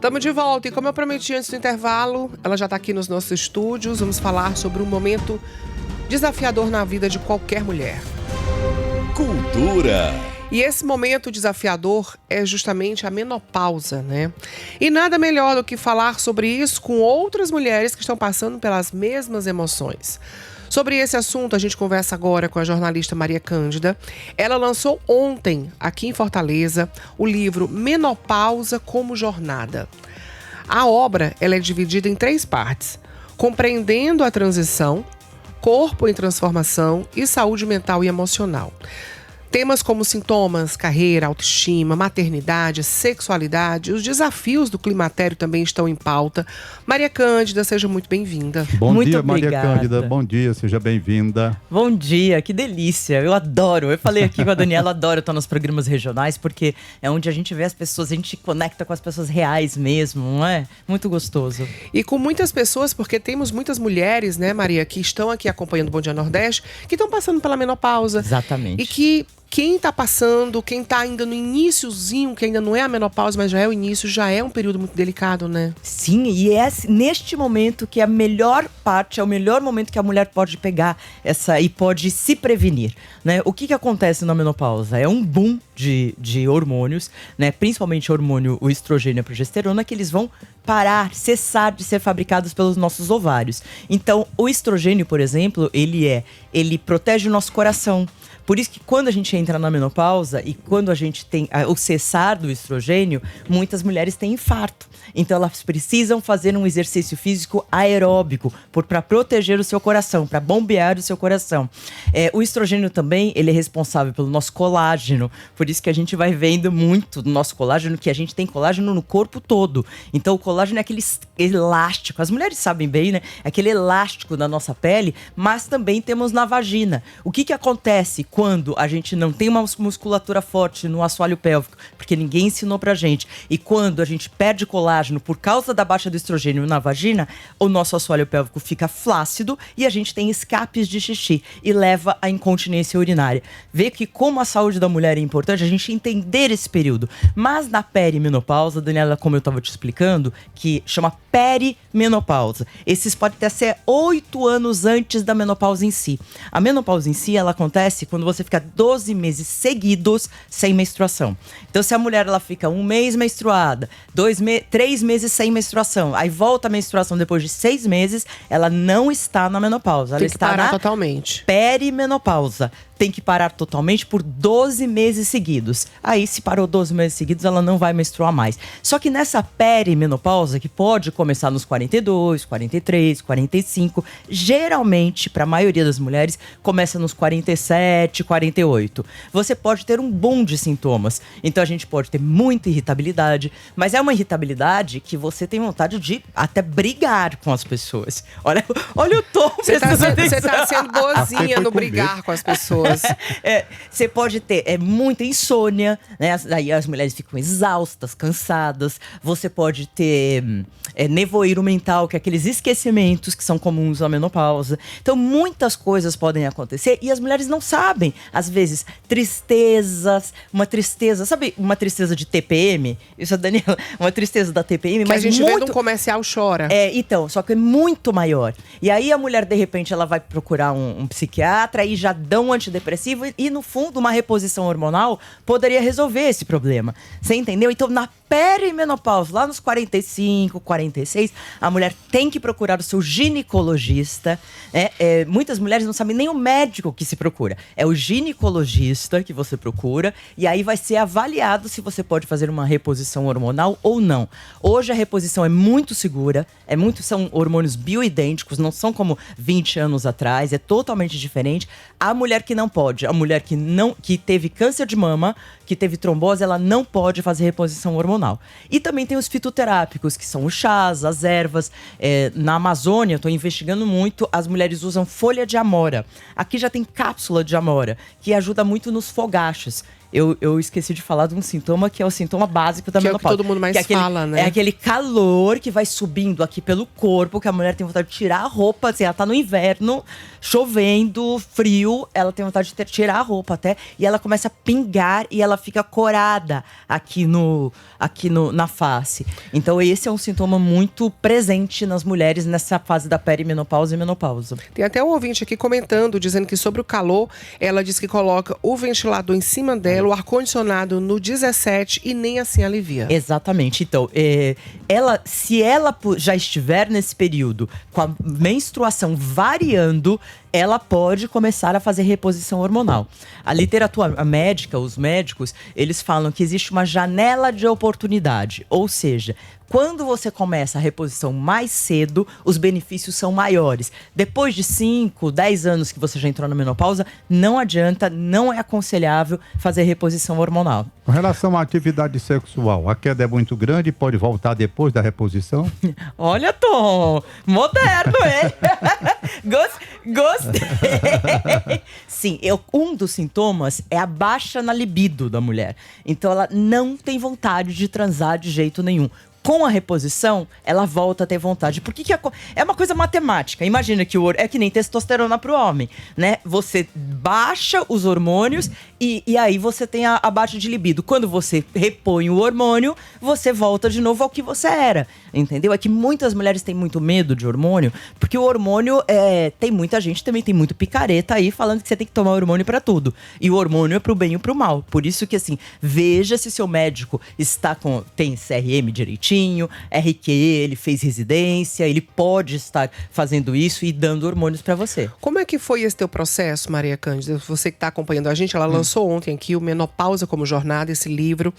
Estamos de volta e como eu prometi antes do intervalo, ela já está aqui nos nossos estúdios. Vamos falar sobre um momento desafiador na vida de qualquer mulher. Cultura. E esse momento desafiador é justamente a menopausa, né? E nada melhor do que falar sobre isso com outras mulheres que estão passando pelas mesmas emoções. Sobre esse assunto, a gente conversa agora com a jornalista Maria Cândida. Ela lançou ontem, aqui em Fortaleza, o livro Menopausa como Jornada. A obra ela é dividida em 3 partes: compreendendo a transição, corpo em transformação e saúde mental e emocional. Temas como sintomas, carreira, autoestima, maternidade, sexualidade, os desafios do climatério também estão em pauta. Maria Cândida, seja muito bem-vinda. Bom Muito dia, obrigada. Maria Cândida. Bom dia, seja bem-vinda. Bom dia, que delícia. Eu adoro. Eu falei aqui com a Daniela, adoro estar nos programas regionais, porque é onde a gente vê as pessoas, a gente conecta com as pessoas reais mesmo, não é? Muito gostoso. E com muitas pessoas, porque temos muitas mulheres, né, Maria, que estão aqui acompanhando o Bom Dia Nordeste, que estão passando pela menopausa. Exatamente. E que quem está passando, quem está ainda no iniciozinho, que ainda não é a menopausa, mas já é o início, já é um período muito delicado, né? Sim, e é neste momento que a melhor parte, é o melhor momento que a mulher pode pegar essa e pode se prevenir, né? O que acontece na menopausa? É um boom de hormônios, né? Principalmente o estrogênio e a progesterona, que eles vão parar, cessar de ser fabricados pelos nossos ovários. Então, o estrogênio, por exemplo, ele protege o nosso coração. Por isso que quando a gente entra na menopausa e quando a gente tem o cessar do estrogênio, muitas mulheres têm infarto. Então elas precisam fazer um exercício físico aeróbico para proteger o seu coração, para bombear o seu coração. O estrogênio também, ele é responsável pelo nosso colágeno. Por isso que a gente vai vendo muito do nosso colágeno, que a gente tem colágeno no corpo todo. Então o colágeno é aquele elástico, as mulheres sabem bem, né? Aquele elástico da nossa pele, mas também temos na vagina. O que acontece quando a gente não tem uma musculatura forte no assoalho pélvico, porque ninguém ensinou pra gente, e quando a gente perde colágeno por causa da baixa do estrogênio na vagina, o nosso assoalho pélvico fica flácido e a gente tem escapes de xixi e leva à incontinência urinária. Vê que como a saúde da mulher é importante a gente entender esse período. Mas na perimenopausa, Daniela, como eu estava te explicando, que chama perimenopausa. Esses podem até ser 8 anos antes da menopausa em si. A menopausa em si, ela acontece quando você fica 12 meses seguidos sem menstruação. Então, se a mulher ela fica 1 mês menstruada, 3 meses sem menstruação, aí volta a menstruação depois de 6 meses, ela não está na menopausa. Ela Tem que está parar na totalmente. perimenopausa. Tem que parar totalmente por 12 meses seguidos. Aí, se parou 12 meses seguidos, ela não vai menstruar mais. Só que nessa perimenopausa, que pode começar nos 42, 43, 45, geralmente, para a maioria das mulheres, começa nos 47, 48. Você pode ter um boom de sintomas. Então, a gente pode ter muita irritabilidade, mas é uma irritabilidade que você tem vontade de até brigar com as pessoas. Olha o tom. Você tá sendo boazinha no brigar com as pessoas. Você pode ter muita insônia, né? Aí as mulheres ficam exaustas, cansadas. Você pode ter nevoeiro mental, que é aqueles esquecimentos que são comuns à menopausa. Então, muitas coisas podem acontecer e as mulheres não sabem. Às vezes, tristezas, sabe uma tristeza de TPM? Isso, Daniela, uma tristeza da TPM, Que mas a gente muito... vê num comercial chora. Então, só que é muito maior. E aí a mulher, de repente, ela vai procurar um psiquiatra e já dão um antidepressivo e, no fundo, uma reposição hormonal poderia resolver esse problema. Você entendeu? Então, na perimenopausa, lá nos 45, 46, a mulher tem que procurar o seu ginecologista. Muitas mulheres não sabem nem o médico que se procura. É o ginecologista que você procura e aí vai ser avaliado se você pode fazer uma reposição hormonal ou não. Hoje a reposição é muito segura, são hormônios bioidênticos, não são como 20 anos atrás, é totalmente diferente. A mulher que não pode, a mulher que teve câncer de mama, que teve trombose, ela não pode fazer reposição hormonal. E também tem os fitoterápicos, que são os chás, as ervas. Na Amazônia, eu estou investigando muito, as mulheres usam folha de amora. Aqui já tem cápsula de amora, que ajuda muito nos fogachos. eu esqueci de falar de um sintoma que é o sintoma básico da Que é o que menopausa. todo mundo mais fala, né? É aquele calor que vai subindo aqui pelo corpo, que a mulher tem vontade de tirar a roupa, assim, ela tá no inverno, chovendo, frio, ela tem vontade de tirar a roupa até, e ela começa a pingar e ela fica corada na face. Então esse é um sintoma muito presente nas mulheres nessa fase da perimenopausa e menopausa. Tem até um ouvinte aqui comentando, dizendo que sobre o calor, ela diz que coloca o ventilador em cima dela, o ar-condicionado no 17 e nem assim alivia. Exatamente. Então, se ela já estiver nesse período com a menstruação variando, ela pode começar a fazer reposição hormonal. A literatura médica, os médicos, eles falam que existe uma janela de oportunidade. Ou seja, quando você começa a reposição mais cedo, os benefícios são maiores. Depois de 5, 10 anos que você já entrou na menopausa, não adianta, não é aconselhável fazer reposição hormonal. Com relação à atividade sexual, a queda é muito grande e pode voltar depois da reposição? Olha, Tom, moderno, hein? Gostei. Sim, um dos sintomas é a baixa na libido da mulher. Então ela não tem vontade de transar de jeito nenhum. Com a reposição, ela volta a ter vontade. Por que é uma coisa matemática. Imagina que é que nem testosterona pro homem, né? Você baixa os hormônios e aí você tem a baixa de libido. Quando você repõe o hormônio, você volta de novo ao que você era, entendeu? É que muitas mulheres têm muito medo de hormônio, porque o hormônio, tem muita gente também, tem muito picareta aí falando que você tem que tomar hormônio pra tudo. E o hormônio é pro bem e pro mal. Por isso que, assim, veja se seu médico tem CRM direitinho, RQ, ele fez residência, ele pode estar fazendo isso e dando hormônios pra você. Como é que foi esse teu processo, Maria Cândida? Você que está acompanhando a gente, ela lançou ontem aqui o Menopausa como Jornada, esse livro.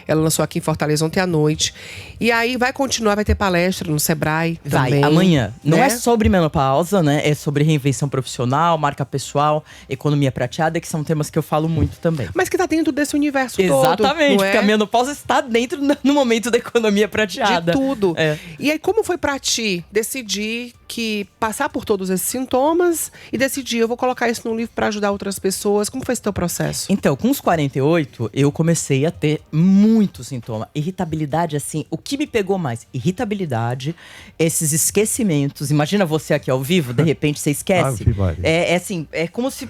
Ela lançou aqui em Fortaleza ontem à noite. E aí vai continuar, vai ter palestra no Sebrae também. Vai, amanhã. Não né? é sobre menopausa, né? É sobre reinvenção profissional, marca pessoal, economia prateada, que são temas que eu falo muito também. Mas que tá dentro desse universo todo. Exatamente, não é? porque a menopausa está dentro no momento da economia prateada. De tudo. É. E aí, como foi pra ti decidir que passar por todos esses sintomas e decidir, eu vou colocar isso num livro pra ajudar outras pessoas? Como foi esse teu processo? Então, com os 48, eu comecei a ter muito sintoma. Irritabilidade, assim, o que me pegou mais? Irritabilidade, esses esquecimentos. Imagina você aqui ao vivo, de repente você esquece. Assim, é como se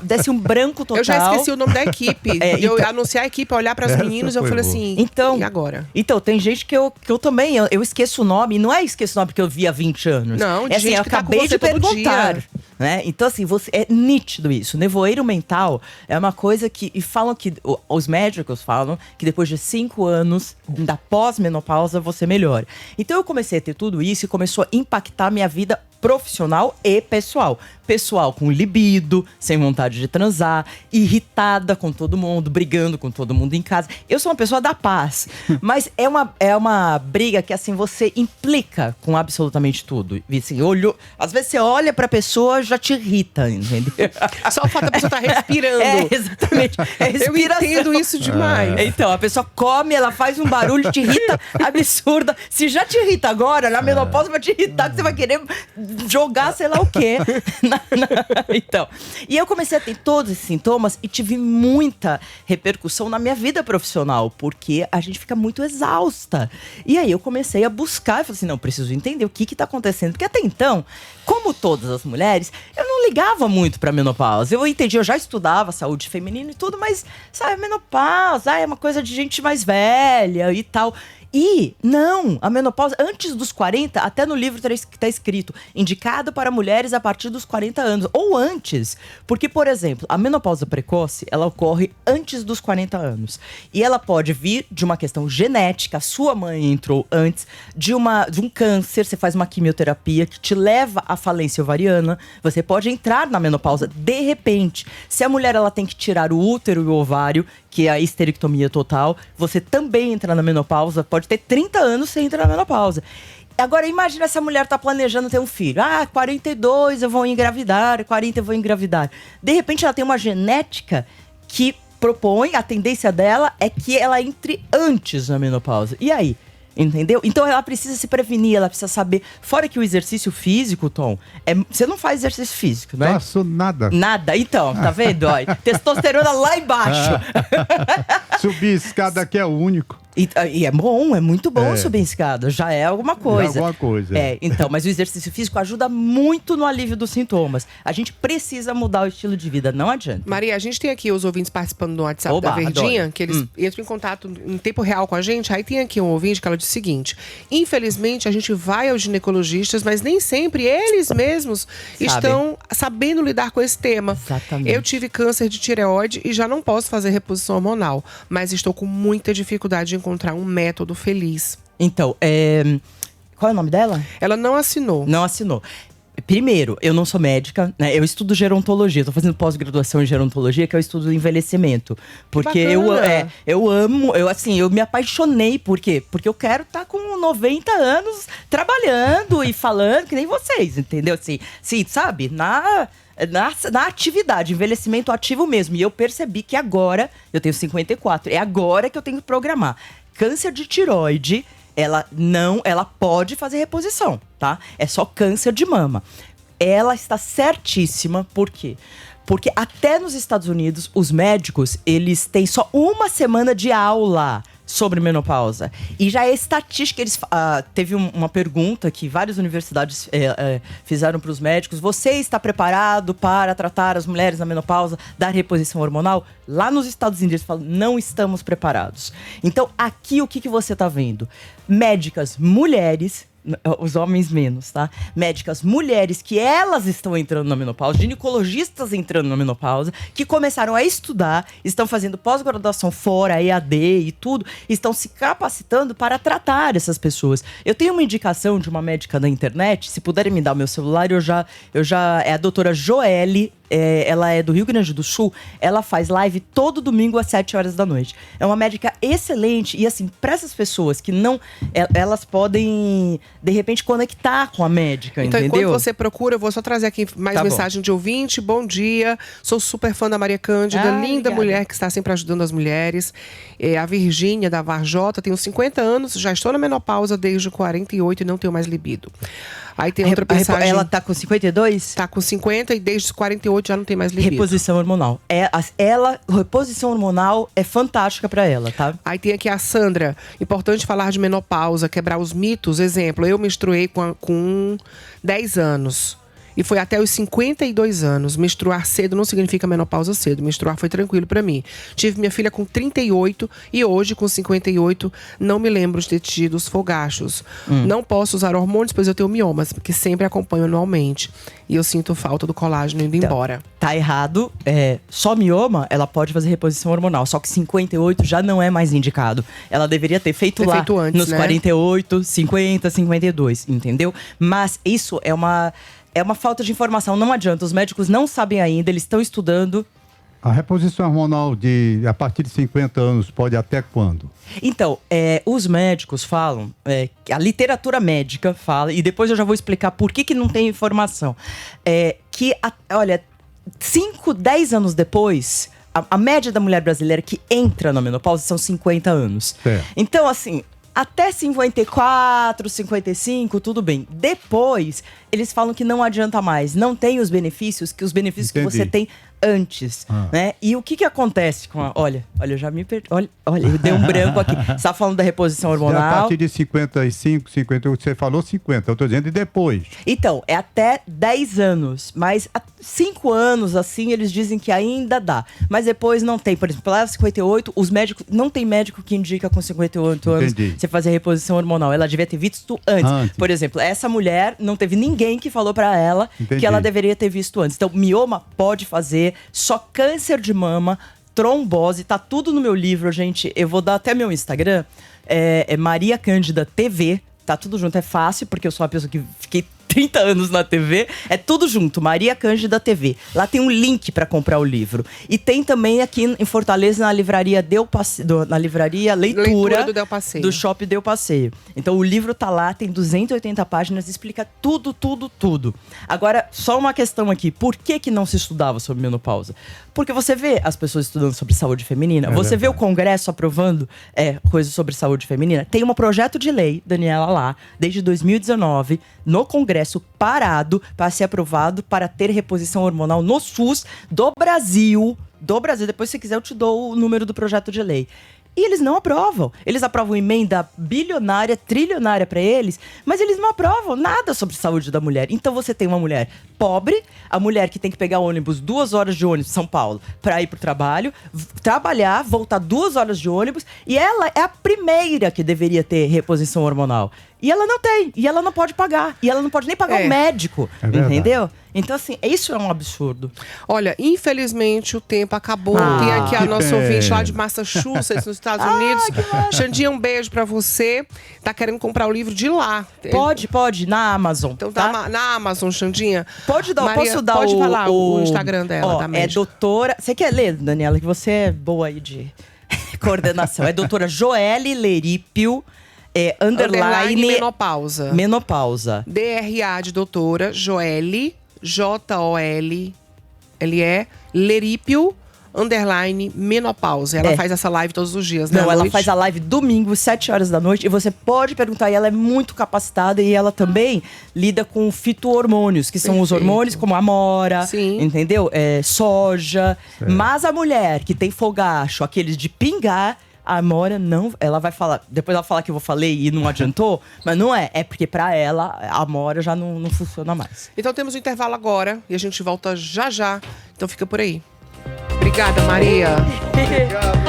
desse um branco total. Eu já esqueci o nome da equipe. Eu anunciar a equipe, olhar para os meninos, eu falei assim, então, e agora? Então, tem gente que eu também, eu esqueço o nome. E não é esqueço o nome porque eu vi há 20 anos. Não, é assim, gente eu que tá acabei com você de perguntar. dia. Né? Então, assim, é nítido isso. Nevoeiro mental é uma coisa que... E falam que... Os médicos falam que depois de 5 anos da pós-menopausa, você melhora. Então, eu comecei a ter tudo isso e começou a impactar minha vida profissional e pessoal. Pessoal com libido, sem vontade de transar, irritada com todo mundo, brigando com todo mundo em casa. Eu sou uma pessoa da paz, mas é uma briga que, assim, você implica com absolutamente tudo. E, assim, às vezes você olha pra pessoa, já te irrita, entendeu? Só falta a pessoa estar respirando. Exatamente. Eu entendo isso demais. Então, a pessoa come, ela faz um barulho, te irrita absurda. Se já te irrita agora, na menopausa vai te irritar, que você vai querer jogar sei lá o quê. Então, e eu comecei a ter todos esses sintomas e tive muita repercussão na minha vida profissional, porque a gente fica muito exausta. E aí eu comecei a buscar, e falei assim, não, preciso entender o que tá acontecendo. Porque até então, como todas as mulheres, eu não ligava muito pra menopausa. Eu entendi, eu já estudava saúde feminina e tudo, mas, sabe, menopausa, é uma coisa de gente mais velha e tal. E, não, a menopausa, antes dos 40, até no livro tá escrito, indicado para mulheres a partir dos 40 anos, ou antes. Porque, por exemplo, a menopausa precoce, ela ocorre antes dos 40 anos. E ela pode vir de uma questão genética, a sua mãe entrou antes, de um câncer, você faz uma quimioterapia que te leva à falência ovariana, você pode entrar na menopausa de repente. Se a mulher, ela tem que tirar o útero e o ovário, que é a histerectomia total, você também entra na menopausa, pode ter 30 anos sem entrar na menopausa. Agora, imagina essa mulher tá planejando ter um filho. 42 eu vou engravidar, 40 eu vou engravidar. De repente, ela tem uma genética que propõe, a tendência dela é que ela entre antes na menopausa. E aí? Entendeu? Então ela precisa se prevenir, ela precisa saber. Fora que o exercício físico, Tom, você não faz exercício físico, né? Faço nada. Nada, então, tá vendo? Ó, testosterona lá embaixo. Subir escada que é o único. E é bom, é muito bom subir em escada, já é alguma coisa. É alguma coisa. Então, mas o exercício físico ajuda muito no alívio dos sintomas. A gente precisa mudar o estilo de vida, não adianta. Maria, a gente tem aqui os ouvintes participando do WhatsApp da Verdinha, adoro. que eles entram em contato em tempo real com a gente. Aí tem aqui um ouvinte que ela diz o seguinte: infelizmente, a gente vai aos ginecologistas, mas nem sempre eles mesmos estão sabendo lidar com esse tema. Exatamente. Eu tive câncer de tireoide e já não posso fazer reposição hormonal, mas estou com muita dificuldade de encontrar um método feliz. Então, qual é o nome dela? Ela não assinou. Não assinou. Primeiro, eu não sou médica, né? Eu estudo gerontologia, tô fazendo pós-graduação em gerontologia, que é o estudo do envelhecimento. Porque eu amo, eu me apaixonei, por quê? Porque eu quero estar com 90 anos trabalhando e falando que nem vocês, entendeu? Assim, sabe? Na atividade, envelhecimento ativo mesmo. E eu percebi que agora, eu tenho 54, é agora que eu tenho que programar. Câncer de tireoide, ela pode fazer reposição, tá? É só câncer de mama. Ela está certíssima, por quê? Porque até nos Estados Unidos, os médicos, eles têm só uma semana de aula sobre menopausa. E já é estatística, teve uma pergunta que várias universidades fizeram para os médicos: você está preparado para tratar as mulheres na menopausa, dar reposição hormonal? Lá nos Estados Unidos eles falam: não estamos preparados. Então aqui o que você está vendo? Médicas mulheres, os homens menos, tá? Médicas mulheres que elas estão entrando na menopausa, ginecologistas entrando na menopausa, que começaram a estudar, estão fazendo pós-graduação fora, EAD e tudo, estão se capacitando para tratar essas pessoas. Eu tenho uma indicação de uma médica da internet, se puderem me dar o meu celular, é a doutora Joelle. Ela é do Rio Grande do Sul, ela faz live todo domingo às 7 horas da noite. É uma médica excelente e assim, para essas pessoas que não, elas podem de repente conectar com a médica, então, entendeu? Enquanto você procura, eu vou só trazer aqui mais mensagem de ouvinte. Bom dia, sou super fã da Maria Cândida, linda obrigada. Mulher que está sempre ajudando as mulheres. A Virgínia da Varjota, tenho 50 anos, já estou na menopausa desde 48 e não tenho mais libido. Aí tem outra mensagem. Ela tá com 52? Tá com 50 e desde 48 já não tem mais libido. Reposição hormonal. Reposição hormonal é fantástica pra ela, tá? Aí tem aqui a Sandra. Importante falar de menopausa, quebrar os mitos. Exemplo, eu menstruei com 10 anos. E foi até os 52 anos. Menstruar cedo não significa menopausa cedo. Menstruar foi tranquilo pra mim. Tive minha filha com 38 e hoje, com 58, não me lembro de ter tido os fogachos. Não posso usar hormônios, pois eu tenho miomas, que sempre acompanho anualmente. E eu sinto falta do colágeno indo embora. Tá errado. Só mioma, ela pode fazer reposição hormonal. Só que 58 já não é mais indicado. Ela deveria ter feito lá antes, nos né? 48, 50, 52, entendeu? Mas isso é uma falta de informação, não adianta. Os médicos não sabem ainda, eles estão estudando. A reposição hormonal a partir de 50 anos pode até quando? Então, os médicos falam, a literatura médica fala, e depois eu já vou explicar por que não tem informação, olha, 5, 10 anos depois, a média da mulher brasileira que entra na menopausa são 50 anos. Então, assim, até 54, 55, tudo bem. Depois, eles falam que não adianta mais. Não tem os benefícios que você tem antes, né? E o que acontece com Olha, eu já me perdi. Olha, eu dei um branco aqui. Você tá falando da reposição hormonal. A partir de 55, 58, você falou 50. Eu tô dizendo e depois. Então, é até 10 anos. Mas há 5 anos, assim, eles dizem que ainda dá. Mas depois não tem. Por exemplo, lá 58, os médicos... Não tem médico que indica com 58 anos você fazer reposição hormonal. Ela devia ter visto antes. Por exemplo, essa mulher, não teve ninguém que falou pra ela que ela deveria ter visto antes. Então, mioma pode fazer, só câncer de mama, trombose, tá tudo no meu livro, gente. Eu vou dar até meu Instagram, é Maria Cândida TV, tá tudo junto, é fácil, porque eu sou uma pessoa que fiquei 30 anos na TV. É tudo junto, Maria Cândida TV. Lá tem um link para comprar o livro. E tem também aqui em Fortaleza, na livraria na livraria Leitura do Del Passeio. Do Shopping Del Passeio. Então o livro tá lá, tem 280 páginas, explica tudo, tudo, tudo. Agora, só uma questão aqui. Por que não se estudava sobre menopausa? Porque você vê as pessoas estudando sobre saúde feminina, você vê o Congresso aprovando coisas sobre saúde feminina. Tem um projeto de lei, Daniela, lá, desde 2019, no Congresso, parado para ser aprovado para ter reposição hormonal no SUS do Brasil. Depois, se quiser, eu te dou o número do projeto de lei. E eles não aprovam. Eles aprovam emenda bilionária, trilionária para eles, mas eles não aprovam nada sobre saúde da mulher. Então você tem uma mulher pobre, a mulher que tem que pegar ônibus, 2 horas de ônibus, São Paulo, para ir pro trabalho, trabalhar, voltar 2 horas de ônibus, e ela é a primeira que deveria ter reposição hormonal. E ela não tem, e ela não pode pagar, e ela não pode nem pagar um médico, entendeu? Então, assim, isso é um absurdo. Olha, infelizmente o tempo acabou. Tem aqui a nossa ouvinte lá de Massachusetts, nos Estados Unidos. Xandinha, um beijo pra você. Tá querendo comprar o livro de lá. Pode, na Amazon. Então tá na Amazon, Xandinha. Posso dar pode falar o Instagram dela, da médica. É doutora... Você quer ler, Daniela, que você é boa aí de coordenação. É doutora Joelle Leripio, underline menopausa. Menopausa. DRA de doutora Joelle, Jolle, Leripio, underline menopausa. Ela faz essa live todos os dias, né? Não, ela faz a live domingo, 7 horas da noite. E você pode perguntar, e ela é muito capacitada. E ela também lida com fito-hormônios, que são os hormônios como a amora, entendeu? Soja. Mas a mulher que tem fogacho, aqueles de pingar, a amora não, ela vai falar, depois ela fala que eu falei e não adiantou, mas não é porque pra ela a amora já não funciona mais. Então temos um intervalo agora e a gente volta já já, então fica por aí. Obrigada, Maria. Obrigado.